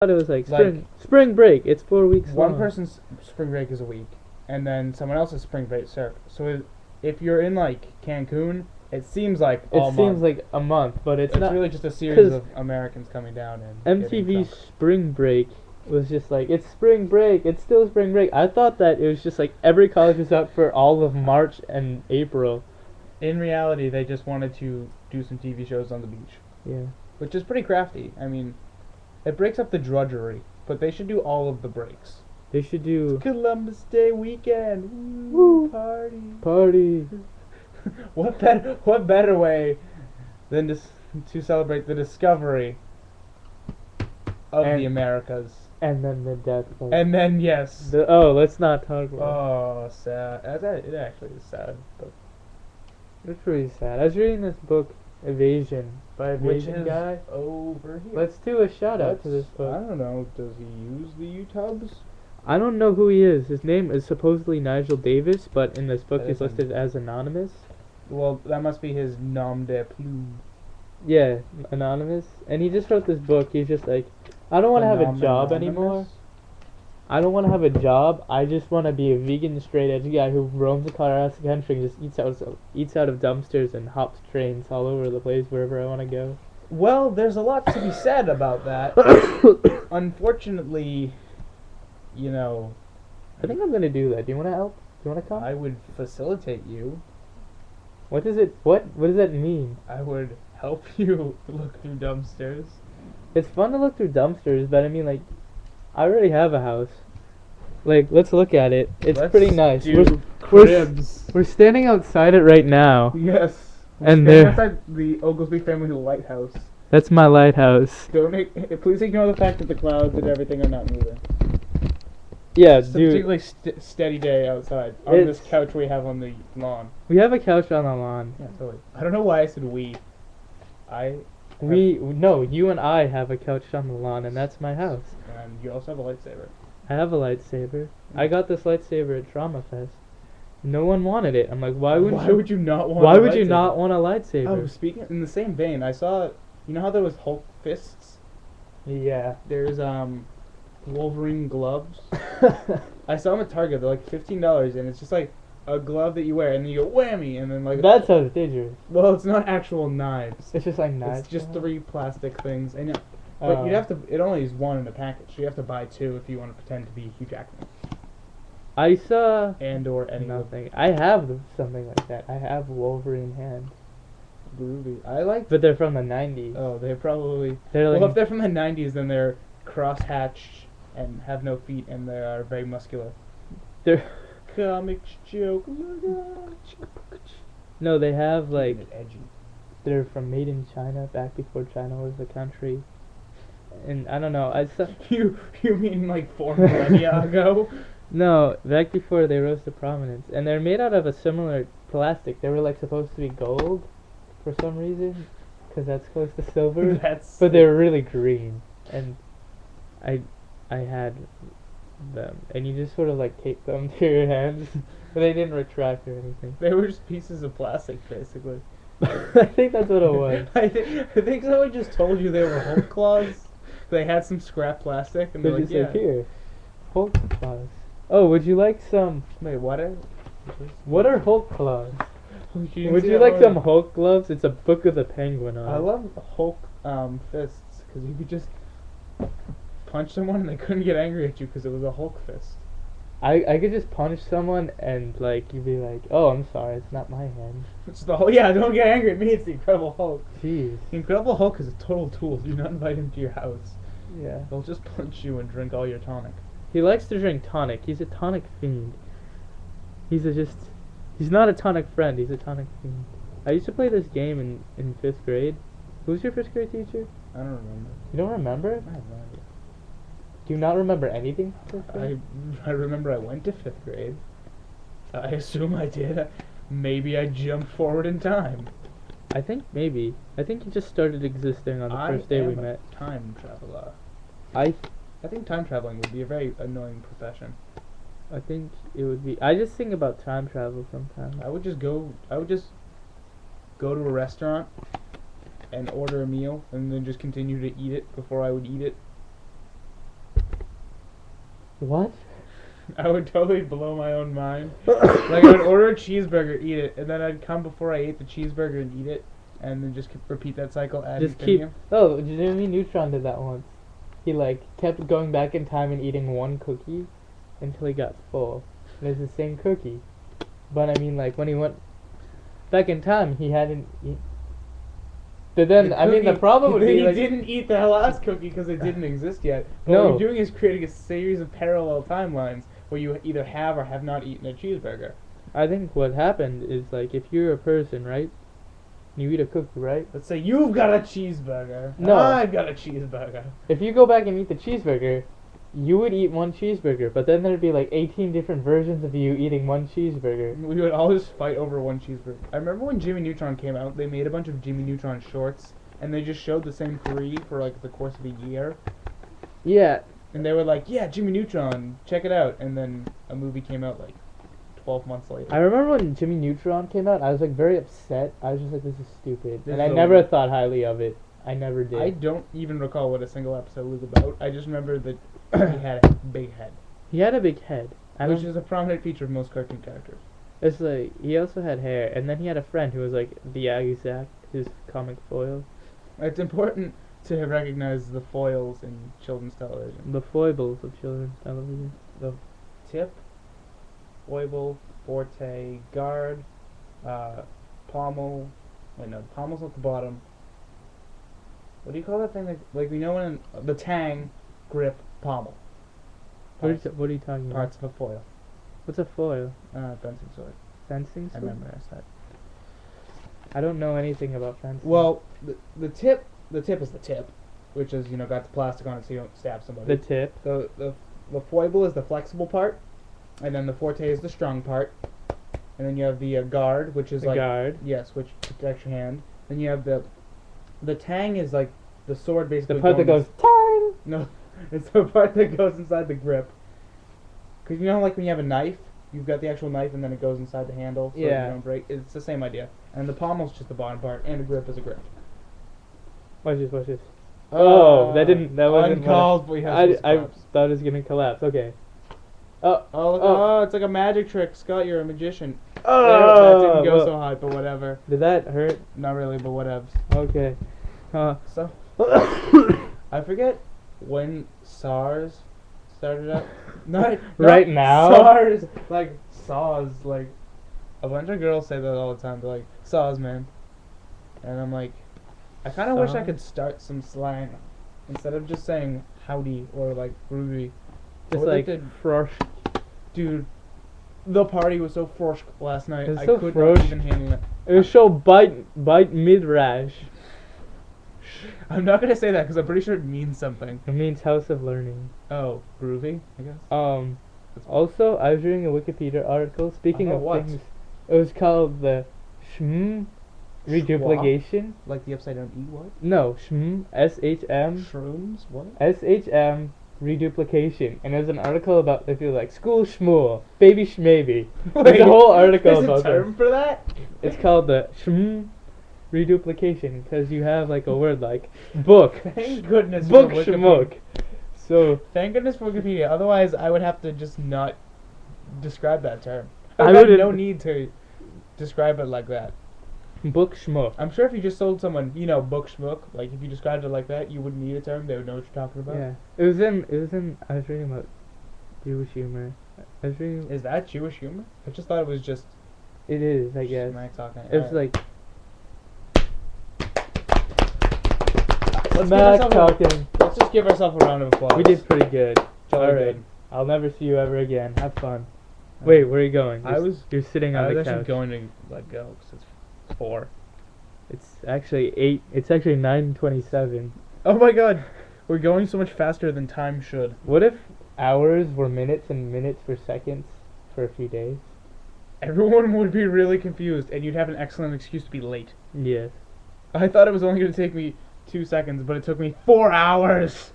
thought it was like spring break. It's 4 weeks One long. person's spring break is a week, and then someone else's spring break. So if you're in like Cancun, it seems like It seems like a month, but it's not. really just a series of Americans coming down and MTV Spring Break was just like, it's spring break, it's still spring break. I thought that it was just like every college was out for all of March and April. In reality, they just wanted to do some TV shows on the beach. Yeah. Which is pretty crafty. I mean, it breaks up the drudgery, but they should do all of the breaks. They should do It's Columbus Day weekend. Woo. Party. Party. What better way than to celebrate the discovery of the Americas? And then the death. And then, yes. Let's not talk about Oh, sad. It actually is sad. But it's pretty sad. I was reading this book, Evasion, by Evasion guy. Over here. Let's do a shout out to this book. I don't know. Does he use the YouTubes? I don't know who he is. His name is supposedly Nigel Davis, but in this book he's listed as anonymous. Well, that must be his nom de plume. Yeah, anonymous. And he just wrote this book. He's just like, I don't want to have a job anymore. I don't want to have a job. I just want to be a vegan, straight edge guy who roams across the country and just eats out of dumpsters and hops trains all over the place wherever I want to go. Well, there's a lot to be said about that. Unfortunately, you know, I think I'm gonna do that. Do you want to help? Do you want to come? I would facilitate you. What does that mean? I would help you look through dumpsters. It's fun to look through dumpsters, but I mean, like, I already have a house. Like, let's look at it. It's pretty nice. We're standing outside it right now. Yes. And there. Outside the Oglesby family lighthouse. That's my lighthouse. Please ignore the fact that the clouds and everything are not moving. Yeah, it's dude. a particularly steady day outside on this couch we have on the lawn. We have a couch on the lawn. Yeah, totally. I don't know why I said we. No, you and I have a couch on the lawn, and that's my house. And you also have a lightsaber. I have a lightsaber. I got this lightsaber at Trauma Fest. No one wanted it. I'm like, why would you not want a lightsaber? Oh, speaking in the same vein, I saw, you know how there was Hulk fists? Yeah. There's Wolverine gloves. I saw them at Target. They're like $15, and it's just like a glove that you wear, and then you go whammy, and then like. That sounds dangerous. Well, it's not actual knives. It's just like knives. It's just 3 plastic things, and but you'd have to. It only is 1 in a package. So you have to buy 2 if you want to pretend to be Hugh Jackman. I saw or any nothing. I have something like that. I have Wolverine hand. Groovy. I like. But they're from the 90s. Oh, they're probably. Well, if they're from the 90s, then they're cross-hatched and have no feet, and they are very muscular. They're comics joke. No, they have like. Edgy. They're from made in China, back before China was a country. And I don't know. You mean like 4 millennia ago? No, back before they rose to prominence. And they're made out of a similar plastic. They were like supposed to be gold for some reason, because that's close to silver. But they're really green. And I had them. And you just sort of like tape them to your hands. But they didn't retract or anything. They were just pieces of plastic, basically. I think that's what it was. I think someone just told you they were Hulk claws. They had some scrap plastic, and they're like, yeah. Here, Hulk claws. Oh, would you like some? Wait, what? What are Hulk claws? Would you like some Hulk gloves? It's a Book of the Penguin on. I love Hulk fists, because you could just punch someone and they couldn't get angry at you because it was a Hulk fist. I could just punch someone and like you'd be like, oh, I'm sorry, it's not my hand. It's the Hulk. Yeah, don't get angry at me. It's the Incredible Hulk. Jeez. The Incredible Hulk is a total tool. Do not invite him to your house. Yeah. They'll just punch you and drink all your tonic. He likes to drink tonic. He's a tonic fiend. He's not a tonic friend. He's a tonic fiend. I used to play this game in 5th grade. Who's your 5th grade teacher? I don't remember. You don't remember? I have no idea. Do you not remember anything? I remember I went to 5th grade. I assume I did. Maybe I jumped forward in time. I think maybe. I think you just started existing on the first day we met. Time traveler. I think time traveling would be a very annoying profession. I think it would be. I just think about time travel sometimes. I would just go to a restaurant and order a meal and then just continue to eat it before I would eat it. What? I would totally blow my own mind. Like, I would order a cheeseburger, eat it, and then I'd come before I ate the cheeseburger and eat it, and then just repeat that cycle ad Just infinitum. Oh, Jimmy Neutron did that once. He like kept going back in time and eating one cookie until he got full. And it's the same cookie, but I mean, like when he went back in time, he hadn't. But then I mean, the problem would be he like didn't eat the last cookie because it didn't exist yet. But No. what you're doing is creating a series of parallel timelines where you either have or have not eaten a cheeseburger. I think what happened is like if you're a person, right? You eat a cookie, right? Let's say you've got a cheeseburger. No. I've got a cheeseburger. If you go back and eat the cheeseburger, you would eat one cheeseburger, but then there'd be like 18 different versions of you eating one cheeseburger. We would always fight over one cheeseburger. I remember when Jimmy Neutron came out, they made a bunch of Jimmy Neutron shorts, and they just showed the same 3 for like the course of a year. Yeah. And they were like, yeah, Jimmy Neutron, check it out. And then a movie came out like 12 months later. I remember when Jimmy Neutron came out, I was like very upset. I was just like, this is stupid. This And is I never over. thought highly of it. I never did. I don't even recall what a single episode was about. I just remember that he had a big head, He had a big head. which is a prominent feature of most cartoon characters. It's like, he also had hair, and then he had a friend who was like the exact, his comic foil. It's important to recognize the foils in children's television. The foibles of children's television. The tip, foible, forte, guard, pommel. Wait, no, the pommel's at the bottom. What do you call that thing? Like we know when the tang, grip, pommel. What are you talking about? Parts of a foil. What's a foil? Fencing sword. Fencing I sword? memorized that. I don't know anything about fencing. Well, the tip is the tip, which is got the plastic on it so you don't stab somebody. the tip. The foible is the flexible part, and then the forte is the strong part, and then you have the guard, which is The like guard. yes, which protects your hand. Then you have the tang is like the sword basically. The part that going goes, turn! No, it's the part that goes inside the grip. Cause you know, like when you have a knife, you've got the actual knife, and then it goes inside the handle, so Yeah. you don't break. It's the same idea. And the pommel's just the bottom part, and the grip is a grip. Watch this. Oh, that wasn't uncalled for. I thought it was gonna collapse. Okay. Look, Oh. it's like a magic trick. Scott, you're a magician. Oh, That didn't go well, so high, but whatever. Did that hurt? Not really, but whatevs. Okay. So, I forget when SARS started up. Not Right now? SARS, like SAWS, like a bunch of girls say that all the time. They're like, SAWS, man. And I'm like, I kind of wish I SAWS? could start some slang instead of just saying howdy or like groovy. Just What like they did- frosh. Dude, the party was so frosh last night. It's I so could frosh. not even handle it. It was so bite mid-rash. I'm not gonna say that because I'm pretty sure it means something. It means house of learning. Oh, groovy, I guess. Also, I was reading a Wikipedia article. Speaking About of what? things, it was called the Shm reduplication. Like the upside down E what? No, Shm SHM Shrooms? What? SHM reduplication, and there's an article about if you're like school schmool, baby schmaybe. There's a whole article There's about a term that. for that? It's called the Shm reduplication because you have like a word like book, Thank goodness for book Wikipedia. schmook. So Thank goodness for Wikipedia. Otherwise, I would have to just not describe that term. I I would have wouldn't- no need to describe it like that. book schmook. I'm sure if you just told someone, book schmook, like if you described it like that, you wouldn't need a term. They would know what you're talking about. Yeah, it was in. I was reading about Jewish humor. I was reading. Is that Jewish humor? I just thought it was just It is, I guess. smack talking. It was like Let's smack give talking. let's just give ourselves a round of applause. We did pretty good. Jolly Alright. good. I'll never see you ever again. Have fun. Wait, where are you going? You're sitting on I was the actually couch. going to let go because it's 4. It's actually 8. It's actually 9:27. Oh my god, we're going so much faster than time should. What if hours were minutes and minutes were seconds for a few days? Everyone would be really confused, and you'd have an excellent excuse to be late. Yes. I thought it was only going to take me 2 seconds, but it took me 4 hours.